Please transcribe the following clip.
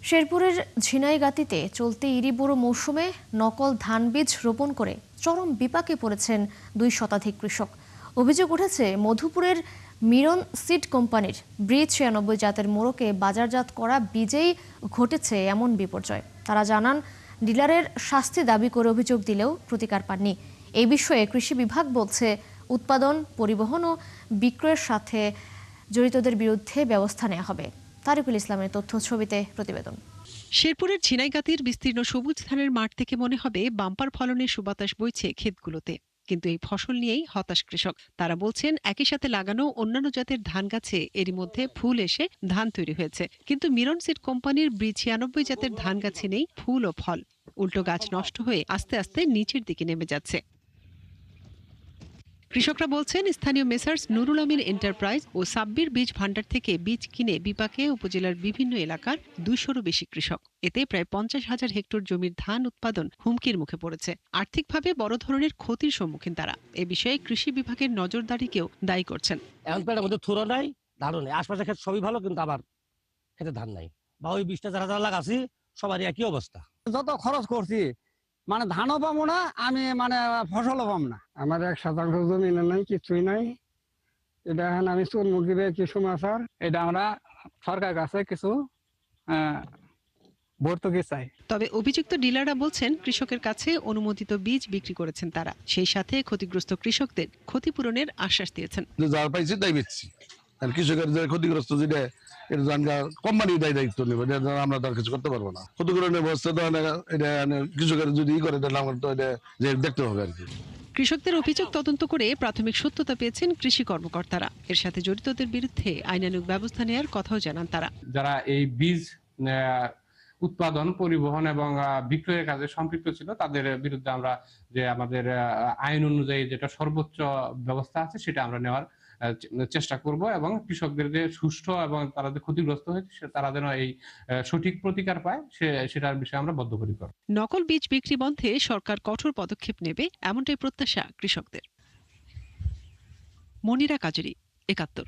শেরপুরের ঝিনাইগাতিতে চলতি ইরিবোরো মৌসুমে নকল ধান বীজ রোপণ করে চরম বিপাকে পড়েছেন 2 শতাধিক কৃষক। অভিযোগ উঠেছে মধুপুরের মিরন সিড কোম্পানির ব্রিজ 96 জাতের মোড়কে বাজারজাত করা বীজেই ঘটেছে এমন বিপর্যয়। তারা জানান, ডিলারের শাস্তি দাবি করে অভিযোগ দিলেও প্রতিকার পাননি। এই বিষয়ে কৃষি বিভাগ বলছে, উৎপাদন, পরিবহন ও বিক্রয়ের সাথে জড়িতদের বিরুদ্ধে ব্যবস্থা নেওয়া হবে। তারিকুল ইসলামের তথ্য ছবিতে প্রতিবেদন। শেরপুরের ঝিনাইগাতির বিস্তীর্ণ সবুজ ধানের মাঠ থেকে মনে হবে বাম্পার ফলনের সুবাতাস বইছে ক্ষেতগুলোতে। কিন্তু এই ফসল নিয়েই হতাশ কৃষক। তারা বলছেন, একই সাথে লাগানো অন্যান্য জাতের ধান গাছে এরই মধ্যে ফুল এসে ধান তৈরি হয়েছে, কিন্তু মিরন সিড কোম্পানির ব্রিজ 96 জাতের ধান গাছে নেই ফুল ও ফল। উল্টো গাছ নষ্ট হয়ে আস্তে আস্তে নিচের দিকে নেমে যাচ্ছে। কৃষকরা বলছেন, স্থানীয় মেসার্স নুরুল আমিন এন্টারপ্রাইজ ও সাব্বির বীজ ভান্ডার থেকে বীজ কিনে বিপাকে উপজেলার বিভিন্ন এলাকার 200-রও বেশি কৃষক। এতে প্রায় 50,000 হেক্টর জমির ধান উৎপাদন হুমকির মুখে পড়েছে। আর্থিকভাবে বড় ধরনের ক্ষতির সম্মুখীন তারা। এ বিষয়ে কৃষি বিভাগের নজরদারিকেও দায়ী করছেন। এখন পেটের মধ্যে থুরো নাই, ধানও নেই। আশপাশে ক্ষেত সবই ভালো, কিন্তু আবার খেতে ধান নাই। বা ওই 20টা যারা লাগাচ্ছি সবারই একই অবস্থা। যত খরচ করছি মানে ধানও পাবো না, আমি মানে ফসলও পাবো না। আমার 1 শতাংশ জমি নাই, কিছুই নাই। এটা এখন আমি চুরমুখী কিছু মাছার এটা আমরা সরকার কাছে কিছু ভর্তুকি চাই। তবে অভিযুক্ত ডিলাররা বলছেন, কৃষকের কাছে অনুমোদিত বীজ বিক্রি করেছেন তারা। সেই সাথে ক্ষতিগ্রস্ত কৃষকদের ক্ষতিপূরণের আশ্বাস দিয়েছেন। যার পাইছি তাই বেচছি, আর কৃষকের যে ক্ষতিগ্রস্ত যেটা এটা কোম্পানি দায়িত্ব নেবে, আমরা তার কিছু করতে পারবো না। ক্ষতিপূরণের ব্যবস্থা তো এটা কৃষকের যদি করে তাহলে আমার তো এটা দেখতে হবে আর কি। কৃষকদের অভিযোগ তদন্ত করে প্রাথমিক সত্যতা পেয়েছেন কৃষি কর্মকর্তারা। এর সাথে জড়িতদের বিরুদ্ধে আইনানুগ ব্যবস্থা নেওয়ার কথাও জানান তারা। যারা এই বীজ উৎপাদন, পরিবহন এবং বিক্রয়ের কাজে সম্পৃক্ত ছিল তাদের বিরুদ্ধে আমরা যে আমাদের আইন অনুযায়ী যেটা সর্বোচ্চ ব্যবস্থা আছে সেটা আমরা নেওয়ার চেষ্টা করব, এবং কৃষকদের যে সুষ্ঠু এবং তারা যে ক্ষতিগ্রস্ত হয়েছে তারা যেন এই সঠিক প্রতিকার পায় সেটার বিষয়ে আমরা বদ্ধপরিকর। নকল বীজ বিক্রি বন্ধে সরকার কঠোর পদক্ষেপ নেবে, এমনটাই প্রত্যাশা কৃষকদের। মনিরা কাজরি, ৭১।